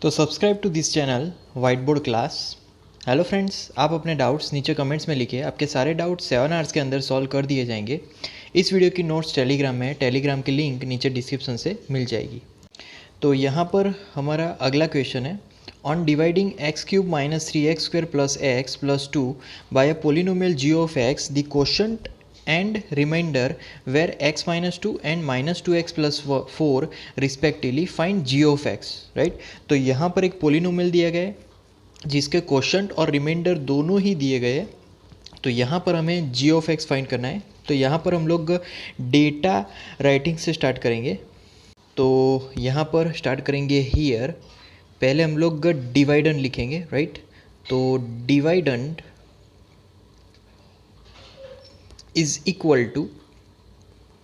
तो subscribe to this channel white board class. Hello friends, आप अपने डाउट्स नीचे कमेंट्स में लिखिए। आपके सारे डाउट्स 7 आवर्स के अंदर सॉल्व कर दिए जाएंगे। इस वीडियो की नोट्स टेलीग्राम में है, टेलीग्राम की लिंक नीचे डिस्क्रिप्शन से मिल जाएगी। तो यहाँ पर हमारा अगला क्वेश्चन है, on dividing x cube minus 3x² plus x plus 2 by a polynomial g of x the quotient and remainder where x minus 2 and minus 2x plus 4 respectively find g of x, right। तो यहाँ पर एक polynomial दिया गया है जिसके quotient और reminder दोनों ही दिए गए हैं। तो यहाँ पर हमें g of x फाइंड करना है। तो यहाँ पर हम लोग डेटा राइटिंग से स्टार्ट करेंगे। तो यहाँ पर स्टार्ट करेंगे हियर। पहले हम लोग डिवाइडेंड लिखेंगे, राइट। तो डिवाइडेंड इज इक्वल टू,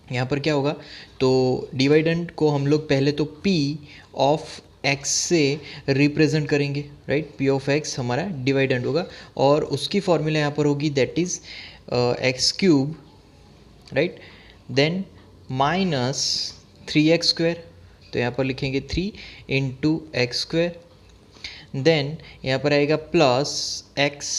यहाँ पर क्या होगा, तो डिवाइडेंड को हम लोग पहले तो p ऑफ x से रिप्रेजेंट करेंगे, राइट। p ऑफ x हमारा डिवाइडेंड होगा और उसकी फॉर्मूला यहाँ पर होगी that is x cube, right, then minus 3x²। तो यहाँ पर लिखेंगे 3 इंटू x², देन यहाँ पर आएगा plus x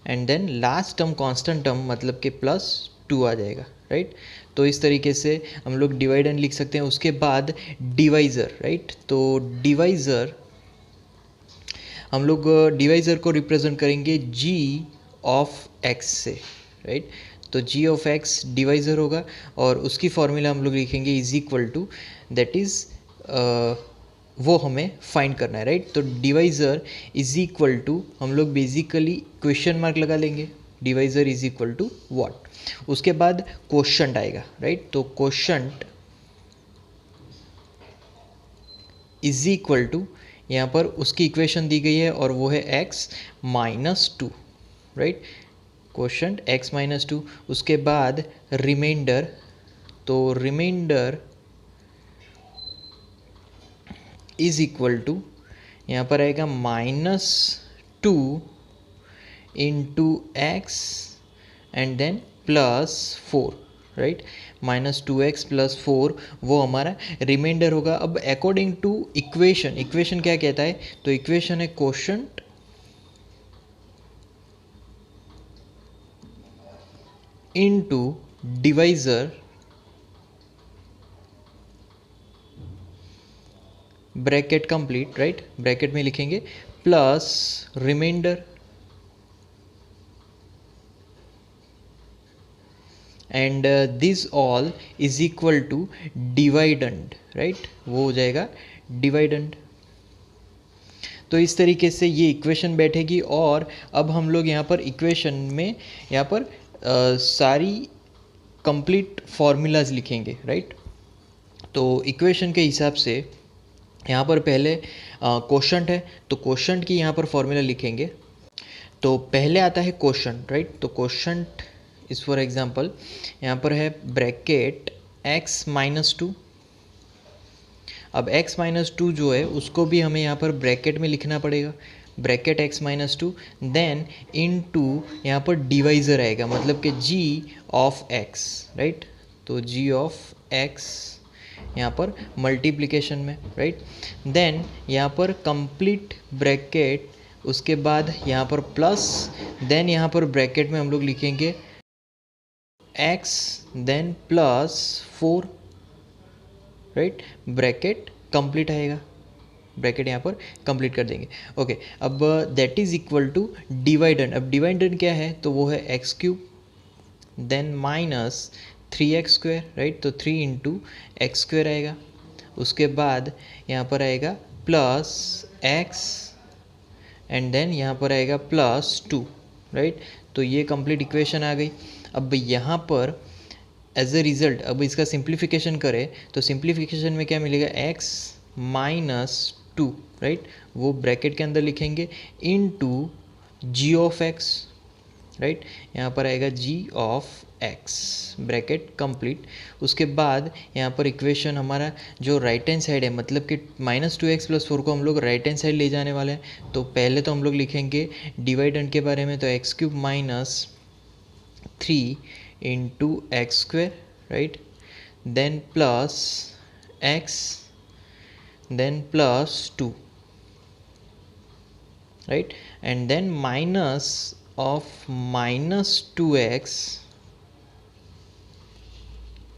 and then last term constant term मतलब कि प्लस 2 आ जाएगा, राइट। तो इस तरीके से हम लोग डिवाइडेंड लिख सकते हैं। उसके बाद डिवाइज़र, राइट। तो डिवाइज़र हम लोग डिवाइज़र को रिप्रेजेंट करेंगे g ऑफ x से, राइट। तो g ऑफ x डिवाइज़र होगा और उसकी फॉर्मूला हम लोग लिखेंगे is equal to, that is वो हमें फाइंड करना है, राइट। तो डिवाइज़र इज इक्वल टू, हम लोग बेसिकली क्वेश्चन मार्क लगा लेंगे, divisor is equal to what. उसके बाद क्वोशंट आएगा, राइट। तो क्वोशंट इज इक्वल टू, यहाँ पर उसकी इक्वेशन दी गई है और वो है x minus 2, right. Quotient x minus 2। उसके बाद रिमाइंडर, तो रिमाइंडर इज इक्वल टू, यहाँ पर आएगा -2 into x and then plus 4, right. -2x plus 4 वो हमारा रिमाइंडर होगा। अब अकॉर्डिंग टू इक्वेशन क्या कहता है, तो इक्वेशन है quotient into divisor bracket complete, right. Bracket में लिखेंगे plus remainder and this all is equal to dividend, right. वो हो जाएगा डिवाइडेंड। तो इस तरीके से ये इक्वेशन बैठेगी और अब हम लोग यहाँ पर इक्वेशन में यहाँ पर सारी कंप्लीट फॉर्मूलाज लिखेंगे, राइट। तो इक्वेशन के हिसाब से यहाँ पर पहले क्वोशंट है, तो क्वोशंट की यहाँ पर फॉर्मूला लिखेंगे। तो पहले आता है क्वोशंट, राइट। तो क्वोशंट इस फॉर एग्जांपल यहाँ पर है ब्रैकेट x माइनस 2। अब x माइनस 2 जो है उसको भी हमें यहाँ पर ब्रैकेट में लिखना पड़ेगा, bracket x minus 2, then into यहाँ पर डिवाइज़र आएगा मतलब कि g ऑफ x, राइट। तो g ऑफ x यहाँ पर मल्टीप्लिकेशन में, राइट। देन यहाँ पर कंप्लीट ब्रैकेट, उसके बाद यहाँ पर प्लस, देन यहाँ पर ब्रैकेट में हम लोग लिखेंगे x then plus 4, right. Bracket complete आएगा, ब्रैकेट यहाँ पर कंप्लीट कर देंगे, ओके। अब that is equal to dividend. अब डिवाइडेंड क्या है, तो वो है x cube then minus 3x², right. तो 3 इंटू x² आएगा। उसके बाद यहाँ पर आएगा प्लस x एंड देन यहाँ पर आएगा प्लस 2, राइट। तो ये कंप्लीट इक्वेशन आ गई। अब यहाँ पर एज ए रिज़ल्ट अब इसका सिंप्लीफिकेशन करें तो सिंप्लीफिकेशन में क्या मिलेगा, x माइनस 2, राइट। वो ब्रैकेट के अंदर लिखेंगे into g of x, right. यहाँ पर आएगा g of x, bracket complete. उसके बाद यहाँ पर इक्वेशन हमारा जो राइट हैंड साइड है मतलब कि -2x प्लस 4 को हम लोग राइट हैंड साइड ले जाने वाले हैं। तो पहले तो हम लोग लिखेंगे डिवाइडेंड के बारे में, तो x cube minus 3 into x², right, then plus x then plus 2, right, and then minus of minus 2x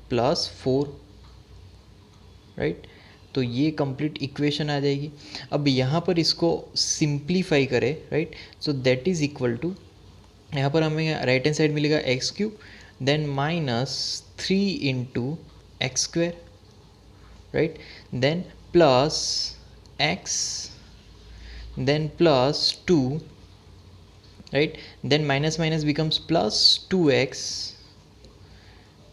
plus 4, right. तो ये कंप्लीट इक्वेशन आ जाएगी। अब यहाँ पर इसको सिंप्लीफाई करें, right, so that is equal to, यहाँ पर हमें राइट हैंड साइड मिलेगा x cube then minus 3 into x square, right, then plus x then plus 2, right, then minus minus becomes plus 2x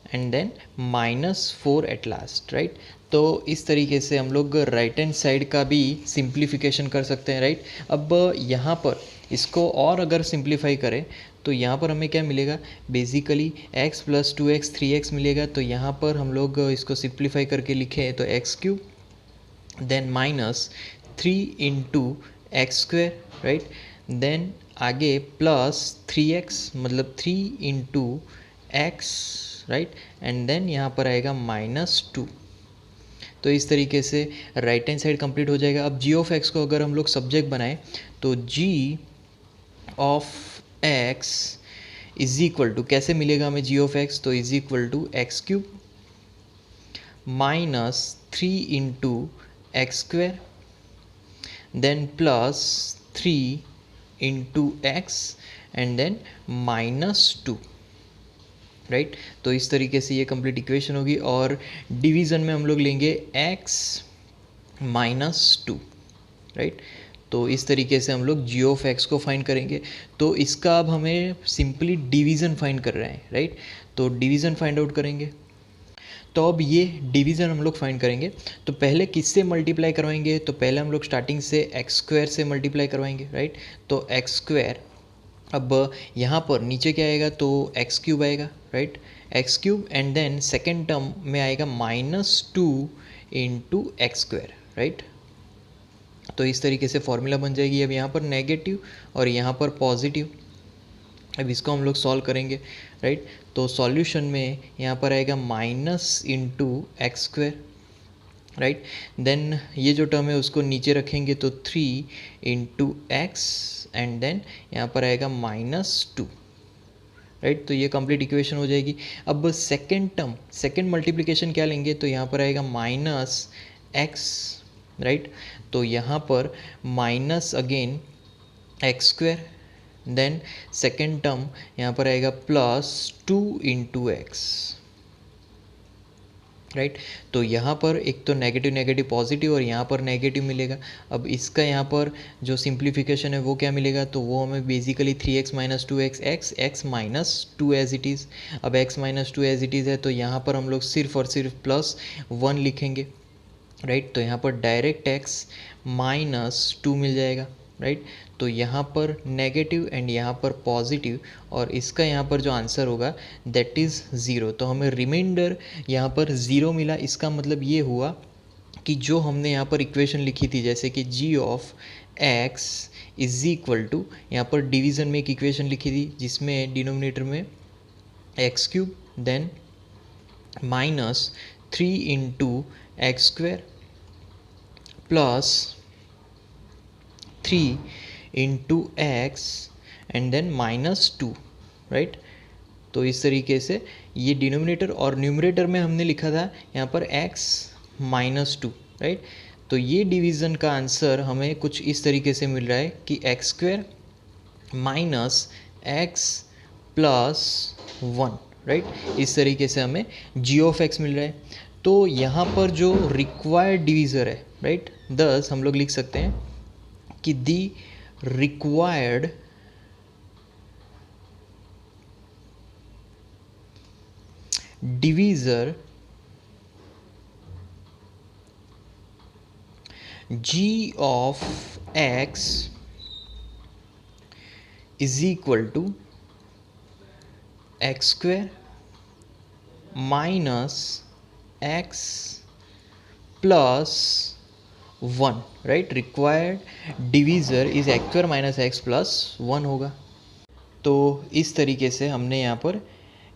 and then minus 4 at last, right. तो इस तरीके से हम लोग राइट हैंड साइड का भी simplification कर सकते हैं, राइट। अब यहाँ पर इसको और अगर सिंप्लीफाई करें तो यहाँ पर हमें क्या मिलेगा, basically x plus 2x 3x मिलेगा। तो यहाँ पर हम लोग इसको सिंप्लीफाई करके लिखें तो x cube then minus 3 into x square, right, then आगे प्लस 3x मतलब 3 into x, right, and then यहाँ पर आएगा माइनस 2। तो इस तरीके से राइट हैंड साइड कंप्लीट हो जाएगा। अब जी ऑफ एक्स को अगर हम लोग सब्जेक्ट बनाएं तो g of x is equal to, कैसे मिलेगा हमें जी ऑफ एक्स, तो is equal to x cube minus 3 into x square then plus 3 into x and then minus 2, right. तो इस तरीके से ये कंप्लीट इक्वेशन होगी और डिवीज़न में हम लोग लेंगे x माइनस 2, राइट। तो इस तरीके से हम लोग जी ऑफ एक्स को फाइंड करेंगे। तो इसका अब हमें सिंपली डिवीज़न फाइंड कर रहे हैं, राइट। तो डिवीज़न फाइंड आउट करेंगे। तो अब ये डिवीज़न हम लोग फाइंड करेंगे तो पहले किससे मल्टीप्लाई करवाएंगे, तो पहले हम लोग स्टार्टिंग से एक्स स्क्वायर से मल्टीप्लाई करवाएंगे, राइट। तो एक्स स्क्वायर, अब यहाँ पर नीचे क्या आएगा, तो एक्स क्यूब आएगा, right, x cube and then second term में आएगा minus 2 into x square, right. तो इस तरीके से फॉर्मूला बन जाएगी। अब यहाँ पर नेगेटिव और यहाँ पर पॉजिटिव, अब इसको हम लोग सॉल्व करेंगे, राइट। तो सॉल्यूशन में यहाँ पर आएगा minus into x square, right, then ये जो टर्म है उसको नीचे रखेंगे तो 3 इंटू एक्स एंड देन यहाँ पर आएगा माइनस 2, राइट। तो ये कंप्लीट इक्वेशन हो जाएगी। अब सेकेंड टर्म, सेकेंड मल्टीप्लिकेशन क्या लेंगे, तो यहाँ पर आएगा माइनस एक्स, राइट। तो यहाँ पर minus again x square then second term यहाँ पर आएगा प्लस 2 इंटू एक्स, राइट। तो यहाँ पर एक तो नेगेटिव नेगेटिव पॉजिटिव और यहाँ पर नेगेटिव मिलेगा। अब इसका यहाँ पर जो सिंप्लीफिकेशन है वो क्या मिलेगा, तो वो हमें basically 3x minus 2x x minus 2 as it is. अब x minus 2 as it is है तो यहाँ पर हम लोग सिर्फ और सिर्फ प्लस 1 लिखेंगे, राइट। तो यहाँ पर डायरेक्ट x माइनस 2 मिल जाएगा, राइट। तो यहाँ पर नेगेटिव एंड यहाँ पर पॉजिटिव और इसका यहाँ पर जो आंसर होगा दैट इज़ ज़ीरो। तो हमें रिमाइंडर यहाँ पर ज़ीरो मिला। इसका मतलब ये हुआ कि जो हमने यहाँ पर इक्वेशन लिखी थी, जैसे कि g of x is equal to, यहाँ पर डिवीज़न में एक इक्वेशन लिखी थी जिसमें डिनोमिनेटर में x cube then minus 3 into x square plus 3 into x and then minus 2, right. तो इस तरीके से ये डिनोमिनेटर और न्यूमरेटर में हमने लिखा था यहाँ पर x माइनस 2, राइट। तो ये डिवीज़न का आंसर हमें कुछ इस तरीके से मिल रहा है कि x square minus x plus 1, right. इस तरीके से हमें जी ऑफ एक्स मिल रहा है। तो यहाँ पर जो रिक्वायर्ड डिवीज़र है, राइट, दस हम लोग लिख सकते हैं कि the required divisor g of x is equal to x square minus x plus 1, right. Required divisor is x square minus x plus 1 होगा। तो इस तरीके से हमने यहाँ पर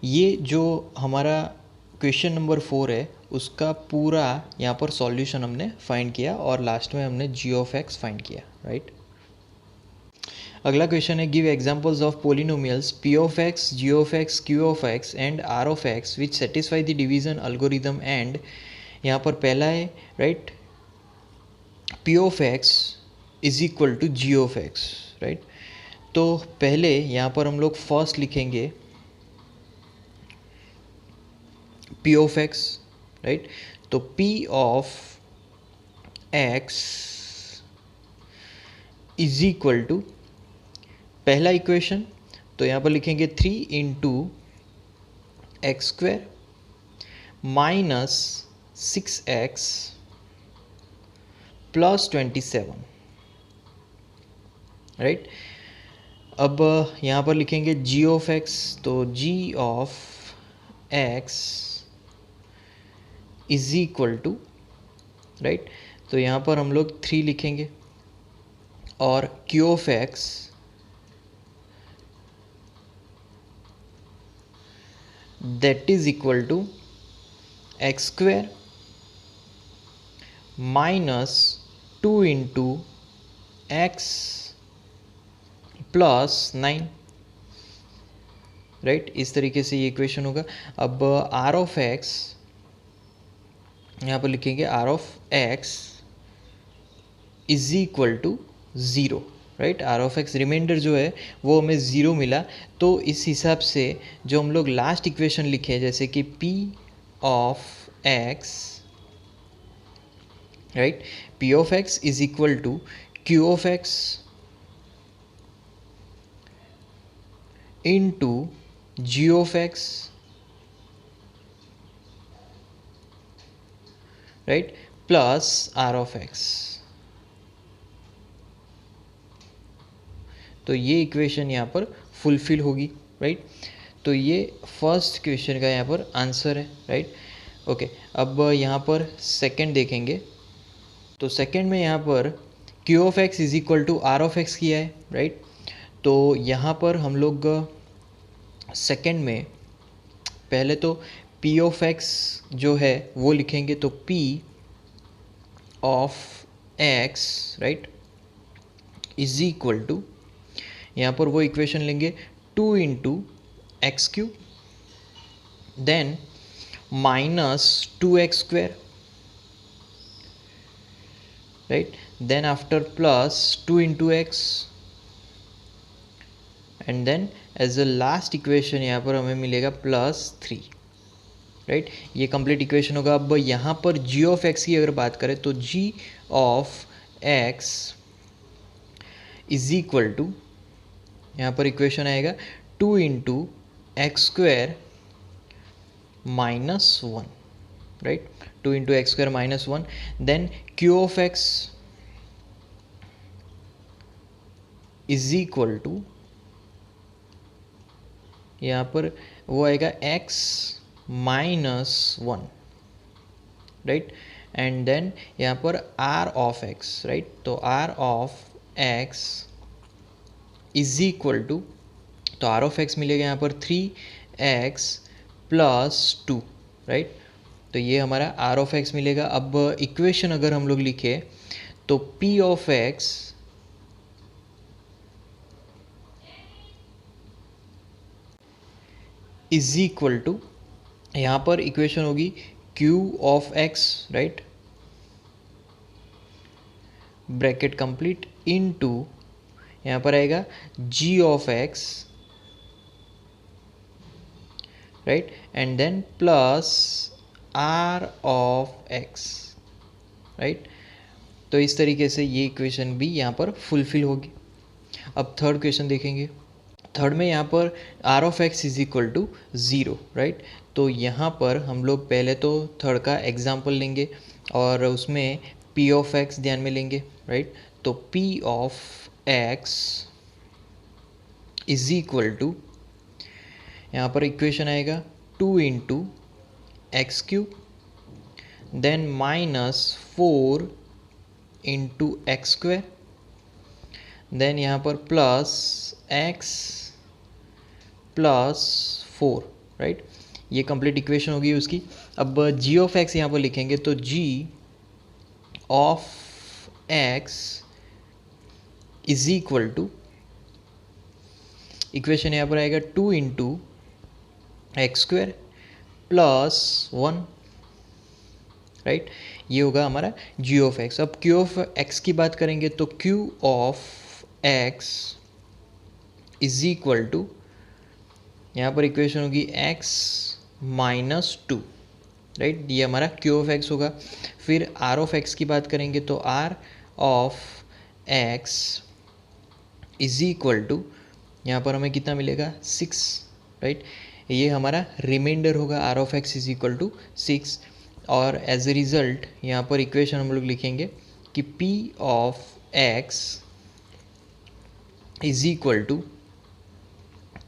ये जो हमारा क्वेश्चन नंबर 4 है उसका पूरा यहाँ पर सॉल्यूशन हमने फाइंड किया और लास्ट में हमने g ऑफ x फाइंड किया, राइट। अगला क्वेश्चन है give examples of polynomials p of x, g of x, q of x and r of x which satisfy the division algorithm and, यहाँ पर पहला है, right, p of x is equal to g of x, right. तो पहले यहाँ पर हम लोग फर्स्ट लिखेंगे p ऑफ x, राइट। तो p of x is equal to पहला इक्वेशन, तो यहाँ पर लिखेंगे 3 into x square minus 6x plus 27, right. अब यहाँ पर लिखेंगे g ऑफ x, तो g of x is equal to, right, तो यहाँ पर हम लोग 3 लिखेंगे और q of x that is equal to x square minus 2 into x plus 9, right. इस तरीके से ये इक्वेशन होगा। अब r ऑफ x, यहाँ पर लिखेंगे r of x is equal to 0, right. r of x remainder जो है वो हमें 0 मिला, तो इस हिसाब से जो हम लोग लास्ट इक्वेशन लिखे जैसे कि p of x, right, p of x is equal to q of x into g of x, right, plus r of x। तो ये इक्वेशन यहाँ पर फुलफिल होगी, राइट। तो ये फर्स्ट क्वेश्चन का यहाँ पर आंसर है, राइट। ओके, अब यहाँ पर सेकंड देखेंगे। तो सेकंड में यहाँ पर q of x is equal to r of x किया है, राइट। तो यहाँ पर हम लोग सेकंड में पहले तो p ऑफ x जो है वो लिखेंगे, तो p of x, right, is equal to, यहाँ पर वो इक्वेशन लेंगे 2 into x cube then minus 2x स्क्वायर, right, then after plus 2 into x and then as a last equation यहाँ पर हमें मिलेगा प्लस 3, राइट। ये कंप्लीट इक्वेशन होगा। अब यहाँ पर g ऑफ x की अगर बात करें तो g of x is equal to, यहाँ पर इक्वेशन आएगा 2 into x square minus 1, right, 2 into x square minus 1, then q of x is equal to, यहाँ पर वो आएगा x minus 1, right, and then यहाँ पर r ऑफ x, राइट। तो r of x is equal to, तो r of x मिलेगा यहाँ पर 3x प्लस 2, राइट। तो ये हमारा r ऑफ x मिलेगा। अब इक्वेशन अगर हम लोग लिखे तो p of x is equal to, यहाँ पर इक्वेशन होगी q of x, right, bracket complete into यहाँ पर आएगा g of x, right, and then plus r of x, right. तो इस तरीके से ये इक्वेशन भी यहाँ पर फुलफिल होगी। अब थर्ड क्वेश्चन देखेंगे। थर्ड में यहाँ पर r of x is equal to 0, right. तो यहाँ पर हम लोग पहले तो थर्ड का एग्जाम्पल लेंगे और उसमें p ऑफ x ध्यान में लेंगे, राइट। तो p of x is equal to, यहाँ पर इक्वेशन आएगा 2 into x cube then minus 4 into x square then यहाँ पर प्लस x प्लस 4, राइट। ये कंप्लीट इक्वेशन होगी उसकी। अब जी ऑफ एक्स यहाँ पर लिखेंगे तो g of x is equal to, equation यहाँ पर आएगा 2 into x square plus 1, right. ये होगा हमारा जी ऑफ एक्स। अब क्यू ऑफ एक्स की बात करेंगे तो q of x is equal to, यहाँ पर इक्वेशन होगी एक्स माइनस टू, राइट। ये हमारा क्यू ऑफ एक्स होगा। फिर आर ऑफ एक्स की बात करेंगे तो r of x is equal to, यहाँ पर हमें कितना मिलेगा 6, राइट। ये हमारा रिमाइंडर होगा r of x is equal to 6। और एज ए रिज़ल्ट यहाँ पर इक्वेशन हम लोग लिखेंगे कि P of x is equal to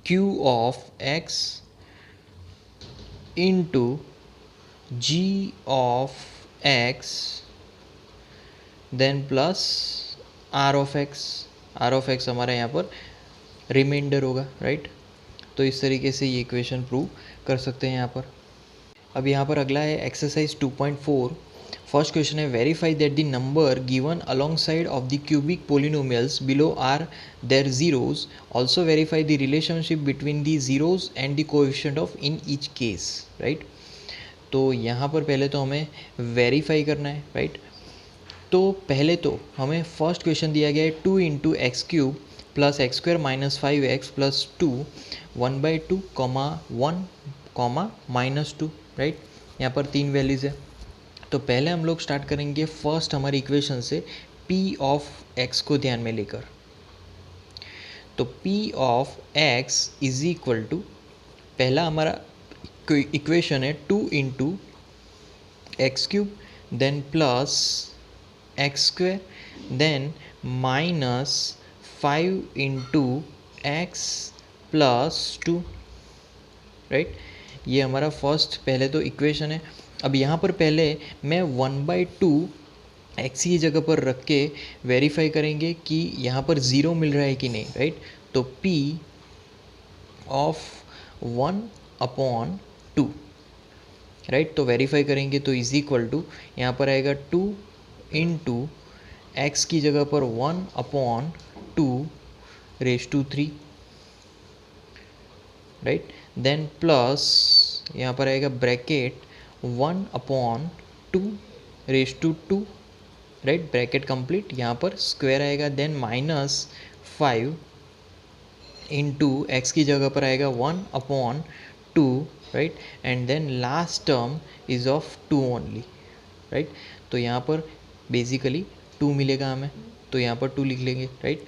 Q of x into G of x then plus R of x। R of x हमारा यहाँ पर रिमाइंडर होगा, राइट। तो इस तरीके से ये इक्वेशन प्रूव कर सकते हैं यहाँ पर। अब यहाँ पर अगला है एक्सरसाइज 2.4। फर्स्ट क्वेश्चन है verify that the number given along side of the cubic polynomials below are their zeros, also verify the relationship between the zeros and the coefficient of in each case, right. तो यहाँ पर पहले तो हमें verify करना है, right. तो पहले तो हमें फर्स्ट क्वेश्चन दिया गया है 2 into x cube plus x square minus 5x plus 2 1/2 1 -2, right. यहाँ पर 3 वैल्यूज़ है। तो पहले हम लोग स्टार्ट करेंगे फर्स्ट हमारी इक्वेशन से P ऑफ x को ध्यान में लेकर। तो P of x is equal to, पहला हमारा इक्वेशन है 2 into x cube then plus x square then minus 5 into x plus 2, right. ये हमारा फर्स्ट पहले तो इक्वेशन है। अब यहाँ पर पहले मैं 1/2 एक्स की जगह पर रख के वेरीफाई करेंगे कि यहाँ पर ज़ीरो मिल रहा है कि नहीं, राइट। तो P ऑफ 1/2, राइट। तो वेरीफाई करेंगे तो इज इक्वल टू, यहाँ पर आएगा 2 इंटू एक्स की जगह पर 1/2 raise to 3, right. Then plus यहाँ पर आएगा bracket 1/2 raise to 2, right. Bracket complete, यहाँ पर स्क्वायर आएगा देन माइनस 5 इंटू एक्स की जगह पर आएगा 1/2, right. And then last term is of 2 only, right. तो यहाँ पर बेसिकली 2 मिलेगा हमें, तो यहाँ पर 2 लिख लेंगे, राइट।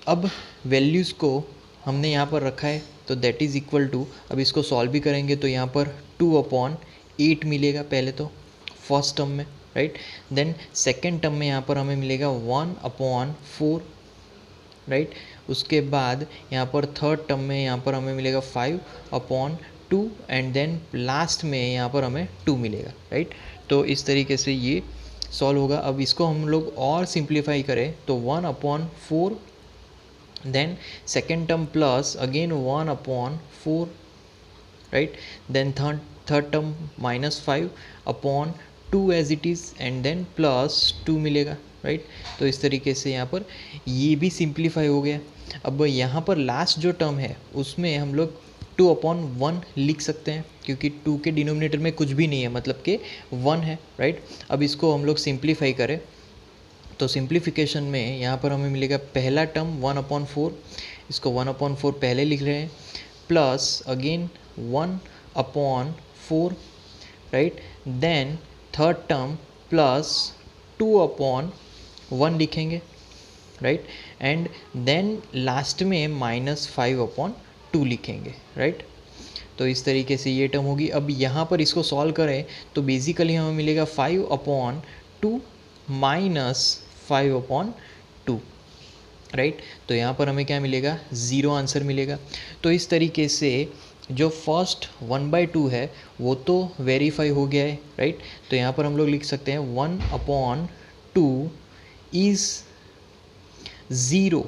अब वैल्यूज़ को हमने यहाँ पर रखा है तो दैट इज़ इक्वल टू, अब इसको सॉल्व भी करेंगे तो यहाँ पर 2/8 मिलेगा पहले तो फर्स्ट टर्म में, राइट। देन सेकेंड टर्म में यहाँ पर हमें मिलेगा 1/4, राइट। उसके बाद यहाँ पर थर्ड टर्म में यहाँ पर हमें मिलेगा 5/2 एंड देन लास्ट में यहाँ पर हमें 2 मिलेगा, राइट। तो इस तरीके से ये सॉल्व होगा। अब इसको हम लोग और सिंप्लीफाई करें तो 1/4 then second term plus again 1/4, right। then third term minus 5/2 as it is and then plus 2 मिलेगा, राइट। तो इस तरीके से यहाँ पर ये भी सिंप्लीफाई हो गया। अब यहाँ पर लास्ट जो टर्म है उसमें हम लोग 2/1 लिख सकते हैं क्योंकि 2 के डिनोमिनेटर में कुछ भी नहीं है, मतलब कि 1 है, राइट। अब इसको हम लोग सिंप्लीफाई करें तो सिंप्लीफिकेशन में यहाँ पर हमें मिलेगा पहला टर्म 1/4, इसको 1/4 पहले लिख रहे हैं, plus again 1/4, right. Then third term plus 2/1 लिखेंगे, राइट। एंड देन लास्ट में -5/2 लिखेंगे, राइट। तो इस तरीके से ये टर्म होगी। अब यहाँ पर इसको सॉल्व करें तो बेसिकली हमें मिलेगा 5/2 -5/2, राइट। तो यहाँ पर हमें क्या मिलेगा, 0 आंसर मिलेगा। तो इस तरीके से जो फर्स्ट 1/2 है वो तो वेरीफाई हो गया है, राइट। तो यहाँ पर हम लोग लिख सकते हैं 1/2 is 0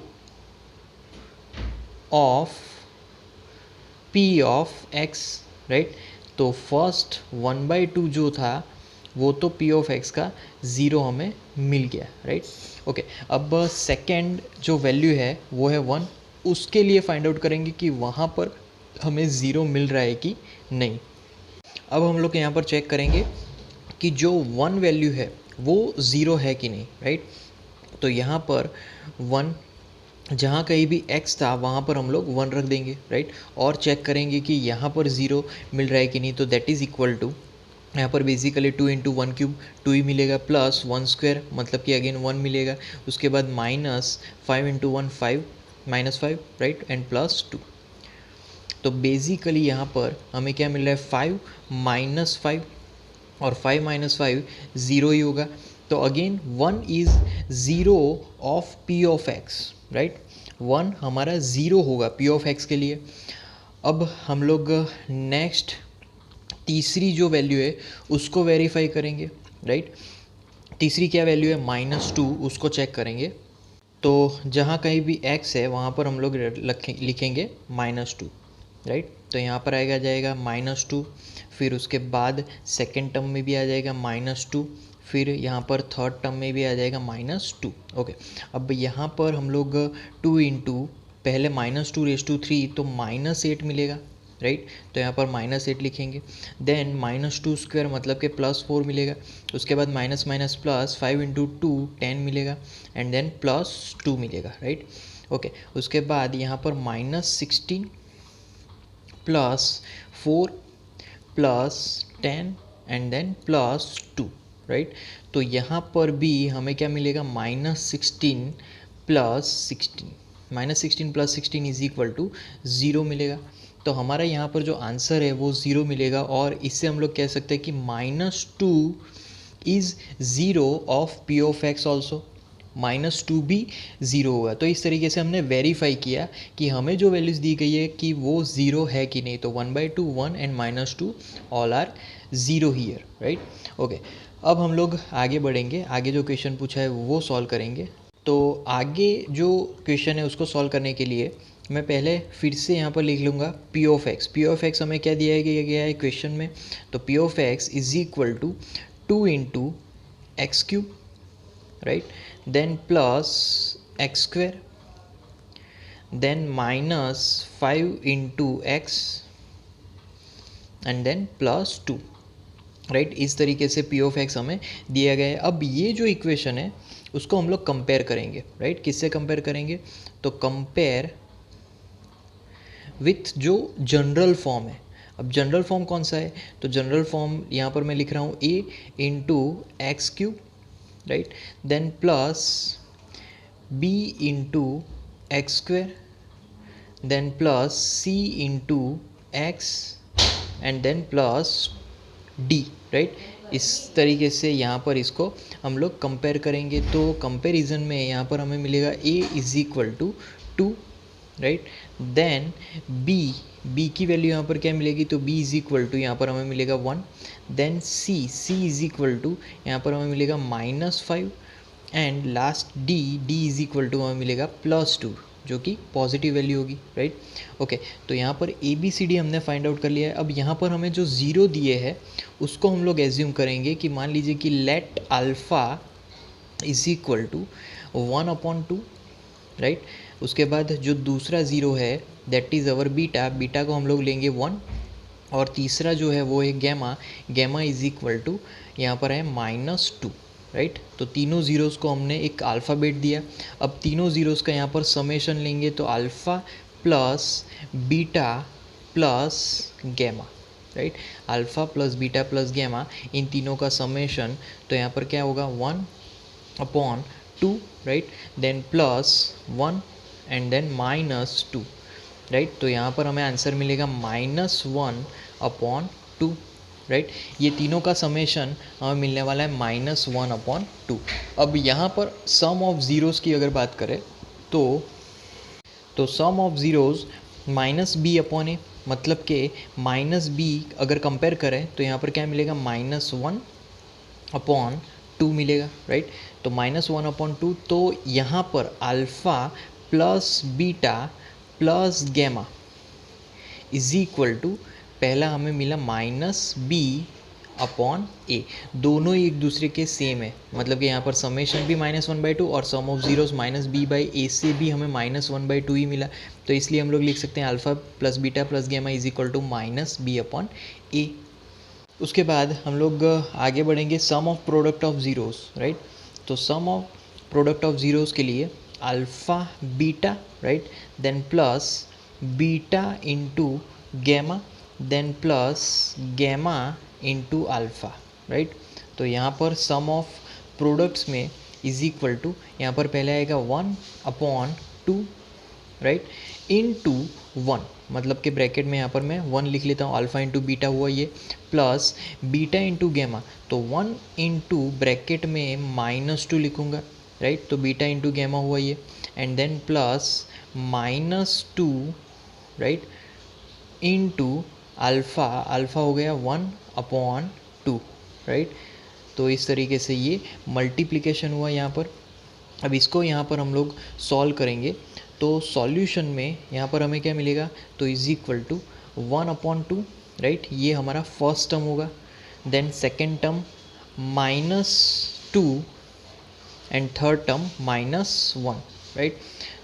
of P of x, right. तो फर्स्ट 1/2 जो था वो तो पी ऑफ एक्स का ज़ीरो हमें मिल गया, राइट। ओके, अब सेकेंड जो वैल्यू है वो है 1, उसके लिए फाइंड आउट करेंगे कि वहाँ पर हमें ज़ीरो मिल रहा है कि नहीं। अब हम लोग यहाँ पर चेक करेंगे कि जो 1 वैल्यू है वो ज़ीरो है कि नहीं, राइट। तो यहाँ पर 1, जहाँ कहीं भी x था वहाँ पर हम लोग 1 रख देंगे, राइट। और चेक करेंगे कि यहाँ पर ज़ीरो मिल रहा है कि नहीं। तो दैट इज़ इक्वल टू, यहाँ पर बेसिकली 2 इंटू 1³ 2 ही मिलेगा, प्लस 1² मतलब कि अगेन 1 मिलेगा। उसके बाद minus 5 into 1 5 -5, right, and plus 2। तो बेसिकली यहाँ पर हमें क्या मिल रहा है, 5 -5, और 5 -5 ज़ीरो ही होगा। तो again 1 is zero of P of x, right. 1 हमारा ज़ीरो होगा पी ऑफ एक्स के लिए। अब हम लोग नेक्स्ट तीसरी जो वैल्यू है उसको वेरीफाई करेंगे, राइट। तीसरी क्या वैल्यू है, -2, उसको चेक करेंगे। तो जहाँ कहीं भी x है वहाँ पर हम लोग लिखेंगे -2, राइट। तो यहाँ पर आएगा जाएगा -2, फिर उसके बाद सेकेंड टर्म में भी आ जाएगा -2, फिर यहाँ पर थर्ड टर्म में भी आ जाएगा -2। ओके, अब यहाँ पर हम लोग 2 इंटू पहले -2⁻³ तो -8 मिलेगा, राइट। तो यहाँ पर -8 लिखेंगे। देन -2² मतलब कि +4 मिलेगा। उसके बाद माइनस माइनस प्लस 5 इंटू 2 10 मिलेगा, एंड देन +2 मिलेगा, राइट। ओके, उसके बाद यहाँ पर -16 +4 +10 एंड देन +2, राइट। तो यहाँ पर भी हमें क्या मिलेगा, -16 + 16 इज इक्वल टू 0 मिलेगा। तो हमारा यहाँ पर जो आंसर है वो 0 मिलेगा, और इससे हम लोग कह सकते हैं कि -2 is zero of P of x also. -2 भी ज़ीरो होगा। तो इस तरीके से हमने वेरीफाई किया कि हमें जो वैल्यूज़ दी गई है कि वो ज़ीरो है कि नहीं। तो 1/2 1 and -2 all are zero here, right. Okay, अब हम लोग आगे बढ़ेंगे, आगे जो क्वेश्चन पूछा है वो सॉल्व करेंगे। तो आगे जो क्वेश्चन है उसको सॉल्व करने के लिए मैं पहले फिर से यहाँ पर लिख लूँगा p of x. P of x हमें क्या दिया गया है क्वेश्चन में। तो p of x is equal to 2 into x³, right, then plus x², then -5 into x, and then +2, right. इस तरीके से पी ऑफ एक्स हमें दिया गया है। अब ये जो इक्वेशन है उसको हम लोग कंपेयर करेंगे, राइट। किससे कंपेयर करेंगे, तो कंपेयर विथ जो जनरल फॉर्म है। अब जनरल फॉर्म कौन सा है, तो जनरल फॉर्म यहाँ पर मैं लिख रहा हूँ a into x³, right, then plus b into x², then plus c into x, and then plus d, right. इस तरीके से यहाँ पर इसको हम लोग कंपेयर करेंगे। तो कंपेरिजन में यहाँ पर हमें मिलेगा a is equal to 2, right, then b की वैल्यू यहाँ पर क्या मिलेगी, तो b इज इक्वल टू यहाँ पर हमें मिलेगा 1, then c is equal to यहाँ पर हमें मिलेगा -5, and last d is equal to हमें मिलेगा +2, जो कि पॉजिटिव वैल्यू होगी, राइट। ओके, तो यहाँ पर ए बी सी डी हमने फाइंड आउट कर लिया है। अब यहाँ पर हमें जो ज़ीरो दिए है उसको हम लोग एज्यूम करेंगे कि मान लीजिए कि let alpha is equal to 1/2, right. उसके बाद जो दूसरा ज़ीरो है दैट इज़ अवर बीटा को हम लोग लेंगे 1, और तीसरा जो है वो है गैमा इज इक्वल टू यहाँ पर है -2, राइट। तो तीनों ज़ीरोज़ को हमने एक अल्फ़ाबेट दिया। अब तीनों ज़ीरोज़ का यहाँ पर समेशन लेंगे, तो alpha plus beta plus gamma, right. Alpha plus beta plus gamma, इन तीनों का समेशन, तो यहाँ पर क्या होगा 1/2, right, then +1 and then -2, right. तो यहाँ पर हमें आंसर मिलेगा -1/2, राइट। ये तीनों का समेशन हमें मिलने वाला है -1/2। अब यहाँ पर सम ऑफ ज़ीरोज़ की अगर बात करें तो सम ऑफ ज़ीरोज़ -b/a, मतलब कि -b अगर कंपेयर करें तो यहाँ पर क्या मिलेगा, -1/2 मिलेगा, राइट। तो -1/2, तो यहाँ पर alpha plus beta plus gamma is equal to, पहला हमें मिला माइनस बी अपॉन ए, दोनों ही एक दूसरे के सेम है, मतलब कि यहाँ पर समेशन भी -1/2 और sum of zeros minus b by a से भी हमें -1/2 ही मिला। तो इसलिए हम लोग लिख सकते हैं alpha plus beta plus gamma is equal to minus b upon a. उसके बाद हम लोग आगे बढ़ेंगे sum of product of zeros, right. तो sum of product of zeros के लिए alpha beta, right, then plus beta into gamma, then plus gamma into alpha, right. तो यहाँ पर सम ऑफ प्रोडक्ट्स में इज इक्वल टू, यहाँ पर पहले आएगा 1/2, राइट, इंटू 1, मतलब कि ब्रैकेट में यहाँ पर मैं 1 लिख लेता हूँ, अल्फ़ा इंटू बीटा हुआ ये, प्लस बीटा इंटू गैमा, तो 1 इंटू ब्रैकेट में -2 लिखूँगा, राइट। तो बीटा इंटू गैमा हुआ ये, and then plus -2, right, into alpha, alpha हो गया 1/2, राइट। तो इस तरीके से ये मल्टीप्लिकेशन हुआ यहाँ पर। अब इसको यहाँ पर हम लोग सॉल्व करेंगे, तो सॉल्यूशन में यहाँ पर हमें क्या मिलेगा, तो इज इक्वल टू 1/2, राइट, ये हमारा फर्स्ट टर्म होगा, then second term -2 and third term -1, right.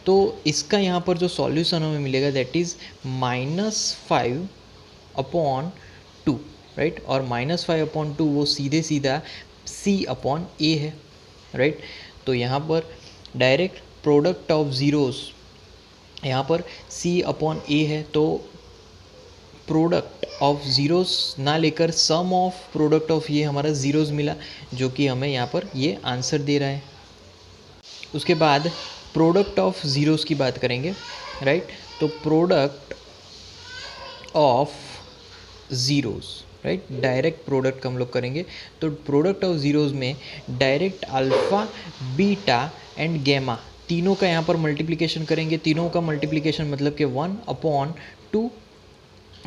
तो इसका यहाँ पर जो सॉल्यूशन हमें मिलेगा दैट इज़ -5/2, राइट, और -5/2 वो सीधे सीधा C/A है, राइट। तो यहाँ पर डायरेक्ट प्रोडक्ट ऑफ ज़ीरोस यहाँ पर C/A है, तो प्रोडक्ट ऑफ ज़ीरोस ना लेकर सम ऑफ प्रोडक्ट ऑफ ये हमारा ज़ीरोस मिला, जो कि हमें यहाँ पर ये आंसर दे रहा है। उसके बाद प्रोडक्ट ऑफ ज़ीरोस की बात करेंगे, राइट। तो product of zeros, right, direct product हम लोग करेंगे, तो प्रोडक्ट ऑफ ज़ीरोस में direct alpha beta and gamma तीनों का यहाँ पर मल्टीप्लिकेशन करेंगे। तीनों का मल्टीप्लिकेशन मतलब कि 1/2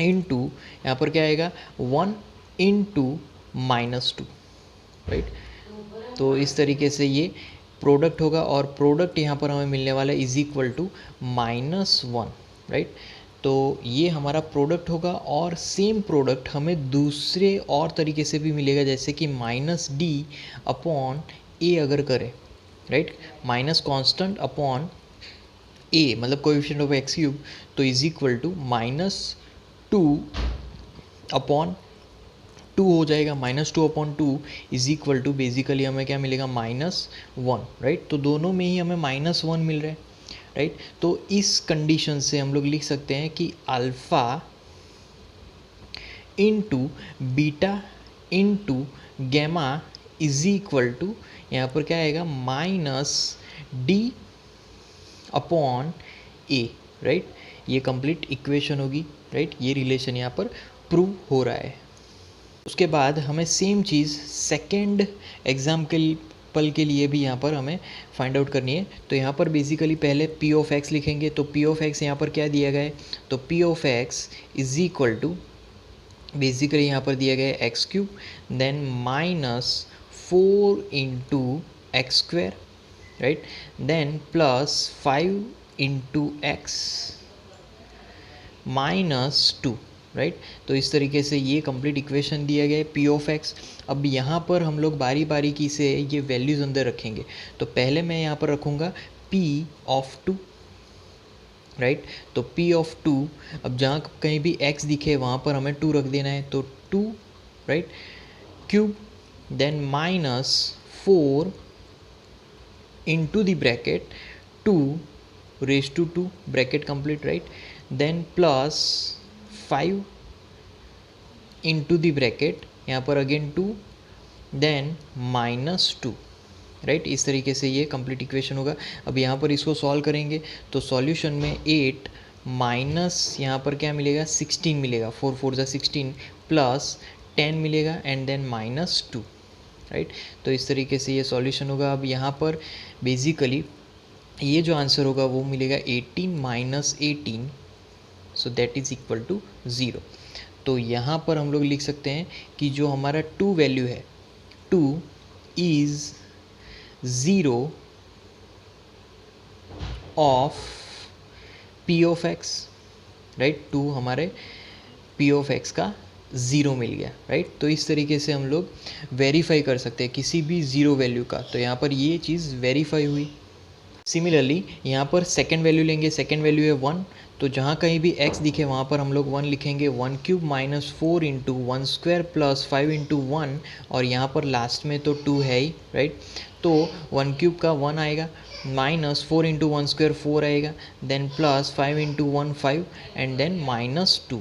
इंटू यहाँ पर क्या आएगा 1 इंटू -2, राइट। तो इस तरीके से ये प्रोडक्ट होगा, और प्रोडक्ट यहाँ पर हमें मिलने वाला इज इक्वल टू -1, राइट। तो ये हमारा प्रोडक्ट होगा, और सेम प्रोडक्ट हमें दूसरे और तरीके से भी मिलेगा, जैसे कि -D/A अगर करें, right, minus constant upon A मतलब कोएफिशिएंट ऑफ x³ तो इज इक्वल टू -2/2 हो जाएगा। -2/2 इज इक्वल टू बेसिकली हमें क्या मिलेगा -1, राइट। तो दोनों में ही हमें -1 मिल रहा है, राइट। तो इस कंडीशन से हम लोग लिख सकते हैं कि alpha into beta into gamma is equal to यहाँ पर क्या आएगा -D/A, राइट। ये कंप्लीट इक्वेशन होगी, राइट। ये रिलेशन यहाँ पर प्रूव हो रहा है। उसके बाद हमें सेम चीज़ सेकेंड एग्जाम्पल के लिए भी यहाँ पर हमें फाइंड आउट करनी है। तो यहाँ पर बेसिकली पहले P ऑफ x लिखेंगे, तो P ऑफ x यहाँ पर क्या दिया गया है, तो P of x is equal to basically यहाँ पर दिया गया है x³ then -4 into x², right, then +5 into x -2, right. तो इस तरीके से ये कंप्लीट इक्वेशन दिया गया है P ऑफ x। अब यहाँ पर हम लोग बारी बारीकी से ये वैल्यूज़ अंदर रखेंगे। तो पहले मैं यहाँ पर रखूँगा P ऑफ 2, राइट। तो P ऑफ 2, अब जहाँ कहीं भी x दिखे वहाँ पर हमें 2 रख देना है, तो 2, right, cube, then -4 into the bracket 2 bracket complete, right, then +5 into the bracket यहाँ पर अगेन 2, देन -2, राइट। इस तरीके से ये कंप्लीट इक्वेशन होगा। अब यहाँ पर इसको सॉल्व करेंगे, तो सॉल्यूशन में 8 माइनस यहाँ पर क्या मिलेगा 16 मिलेगा, 4 4 ज़ा 16 प्लस 10 मिलेगा एंड देन -2, राइट। तो इस तरीके से ये सॉल्यूशन होगा। अब यहाँ पर बेसिकली ये जो आंसर होगा वो मिलेगा 18 - 18, so that is equal to 0। तो यहाँ पर हम लोग लिख सकते हैं कि जो हमारा 2 वैल्यू है, 2 is 0 of P of x, right. 2 हमारे P पी ऑफ एक्स का ज़ीरो मिल गया, राइट। तो इस तरीके से हम लोग वेरीफाई कर सकते हैं किसी भी ज़ीरो वैल्यू का, तो यहाँ पर ये चीज़ वेरीफाई हुई। सिमिलरली यहाँ पर सेकेंड वैल्यू लेंगे, सेकेंड वैल्यू है 1, तो जहाँ कहीं भी x दिखे वहाँ पर हम लोग 1 लिखेंगे, 1 cube minus 4 into 1 square plus 5 into 1, और यहाँ पर लास्ट में तो 2 है ही, राइट। तो 1 क्यूब का 1 आएगा, माइनस 4 इंटू 1 स्क्वायर 4 आएगा, then plus 5 into 1 5, and then minus 2,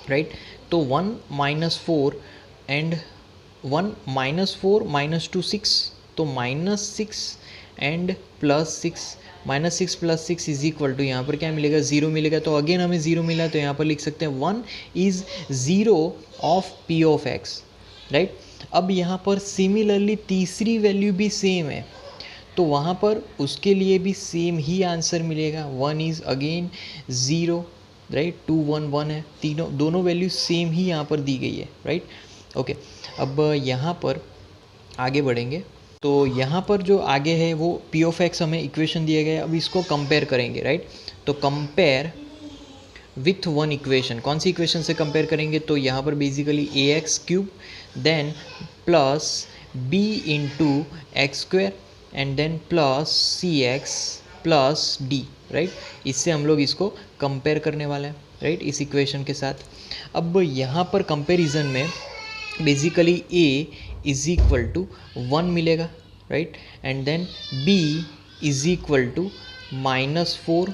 right. तो 1 माइनस 4 एंड 1 माइनस 4 माइनस 2 6, तो minus 6 and plus 6, minus 6 plus 6 is equal to, यहाँ पर क्या मिलेगा, ज़ीरो मिलेगा। तो अगेन हमें ज़ीरो मिला, तो यहाँ पर लिख सकते हैं 1 is zero of P of x, right. अब यहाँ पर सिमिलरली तीसरी वैल्यू भी सेम है, तो वहाँ पर उसके लिए भी सेम ही आंसर मिलेगा, 1 इज़ अगेन ज़ीरो, राइट। 2 1 1 है, दोनों वैल्यू सेम ही यहाँ पर दी गई है, राइट। ओके, अब यहाँ पर आगे बढ़ेंगे। तो यहाँ पर जो आगे है वो पी ऑफ एक्स हमें इक्वेशन दिया गया है, अब इसको कंपेयर करेंगे, राइट। तो कंपेयर विथ वन इक्वेशन, कौन सी इक्वेशन से कंपेयर करेंगे, तो यहाँ पर basically a x cube then plus b into x square and then plus c x plus d, right. इससे हम लोग इसको कंपेयर करने वाले हैं, राइट, इस इक्वेशन के साथ। अब यहाँ पर कंपेरिजन में basically a is equal to 1 मिलेगा, right, and then b is equal to -4,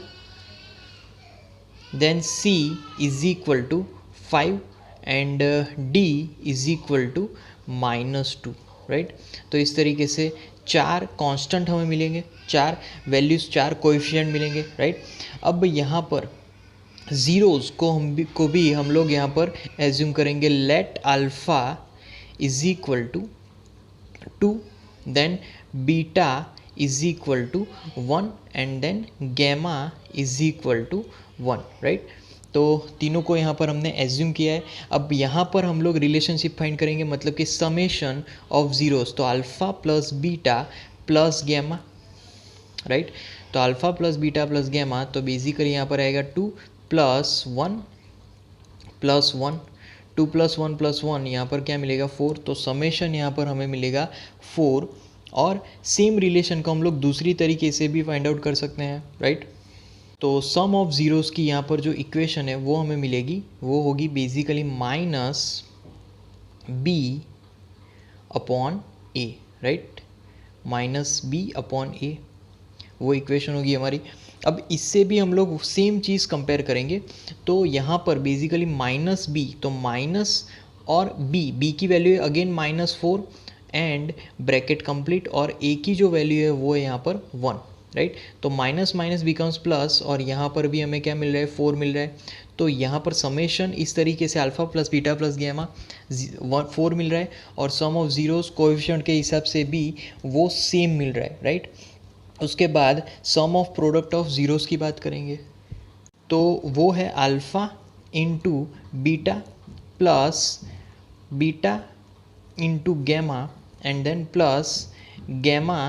then c is equal to 5 and d is equal to -2, right. तो इस तरीके से 4 कांस्टेंट हमें मिलेंगे, 4 वैल्यूज़, 4 कोएफिशिएंट मिलेंगे, राइट। अब यहाँ पर ज़ीरोज़ को भी हम लोग यहाँ पर एज्यूम करेंगे, let alpha is equal to 2, then beta is equal to 1 and then gamma is equal to 1, right. तो तीनों को यहाँ पर हमने एज्यूम किया है। अब यहाँ पर हम लोग रिलेशनशिप फाइंड करेंगे, मतलब कि समेशन ऑफ ज़ीरोज़, तो alpha plus beta plus gamma, right. तो alpha plus beta plus gamma, तो बेसिकली यहाँ पर आएगा 2 प्लस 1 प्लस 1, 2 प्लस 1 प्लस 1, यहाँ पर क्या मिलेगा 4, तो समेशन यहाँ पर हमें मिलेगा 4। और सेम रिलेशन को हम लोग दूसरी तरीके से भी फाइंड आउट कर सकते हैं, राइट। तो सम ऑफ ज़ीरोज़ की यहाँ पर जो इक्वेशन है वो हमें मिलेगी, वो होगी basically minus b upon a, right, minus b upon ए, वो इक्वेशन होगी हमारी। अब इससे भी हम लोग सेम चीज़ कंपेयर करेंगे, तो यहाँ पर बेसिकली माइनस बी, तो माइनस और बी की वैल्यू है अगेन -4 एंड ब्रैकेट कंप्लीट, और ए की जो वैल्यू है वो है यहाँ पर 1, राइट। तो माइनस माइनस बिकम्स प्लस, और यहाँ पर भी हमें क्या मिल रहा है, 4 मिल रहा है। तो यहाँ पर समेशन इस तरीके से alpha plus beta plus gamma 4 मिल रहा है, और सम ऑफ ज़ीरोज़ कोएफिशिएंट के हिसाब से भी वो सेम मिल रहा है, राइट। उसके बाद sum of product of zeros की बात करेंगे, तो वो है alpha into beta plus beta into gamma and then plus gamma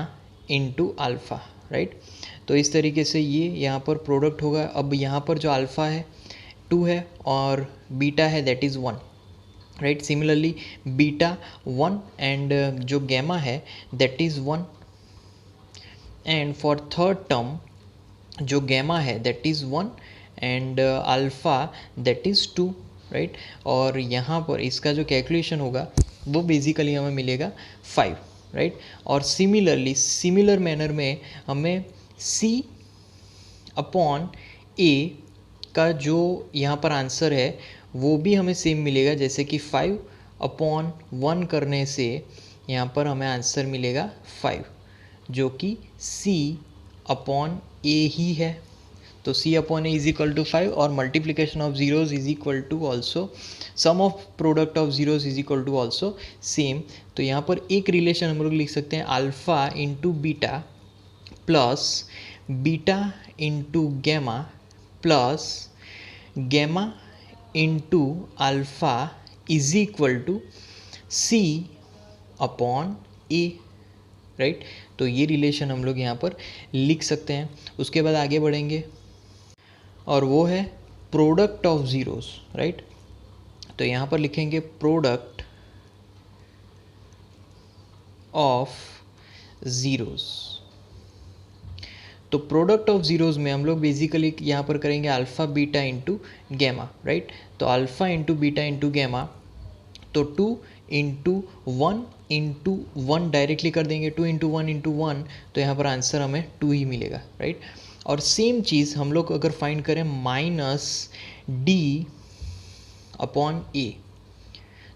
into alpha, right. तो इस तरीके से ये यहाँ पर प्रोडक्ट होगा। अब यहाँ पर जो अल्फ़ा है 2 है और बीटा है that is 1, right. Similarly beta 1 and जो गैमा है that is 1, and for third term जो गैमा है that is 1 and alpha that is 2, right. और यहाँ पर इसका जो कैलकुलेशन होगा वो बेसिकली हमें मिलेगा 5, राइट। और सिमिलरली सिमिलर मैनर में हमें C अपॉन A का जो यहाँ पर आंसर है वो भी हमें सेम मिलेगा, जैसे कि 5 अपॉन 1 करने से यहाँ पर हमें आंसर मिलेगा 5, जो कि C अपॉन A ही है। तो C upon A is equal to 5, और multiplication of zeros is equal to also sum of product of zeros is equal to also same. तो यहाँ पर एक रिलेशन हम लोग लिख सकते हैं, alpha into beta plus beta into gamma plus gamma into alpha is equal to C upon A, right. तो ये रिलेशन हम लोग यहाँ पर लिख सकते हैं। उसके बाद आगे बढ़ेंगे, और वो है प्रोडक्ट ऑफ ज़ीरोज़, राइट। तो यहाँ पर लिखेंगे प्रोडक्ट ऑफ ज़ीरोज़। तो प्रोडक्ट ऑफ ज़ीरोज़ में हम लोग बेसिकली यहाँ पर करेंगे alpha beta into gamma, right. तो alpha into beta into gamma, तो 2 इंटू वन डायरेक्टली कर देंगे, 2 इंटू वन, तो यहाँ पर आंसर हमें 2 ही मिलेगा, राइट। और सेम चीज़ हम लोग अगर फाइंड करें माइनस डी अपॉन ए,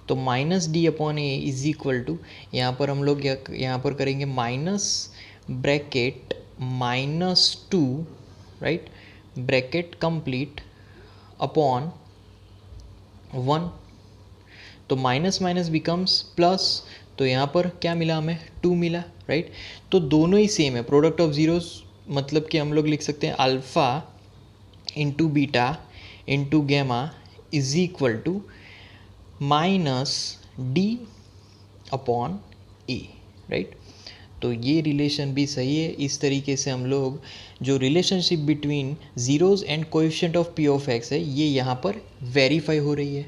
तो minus d upon a is equal to, यहाँ पर हम लोग यहाँ पर करेंगे minus bracket -2, right, bracket complete upon 1, तो माइनस माइनस बिकम्स प्लस, तो यहाँ पर क्या मिला हमें 2 मिला, राइट। तो दोनों ही सेम है, प्रोडक्ट ऑफ ज़ीरोज़ मतलब कि हम लोग लिख सकते हैं alpha into beta into gamma is equal to minus d upon a, right. तो ये रिलेशन भी सही है। इस तरीके से हम लोग जो relationship between zeros and coefficient of P of x है ये यहाँ पर वेरीफाई हो रही है।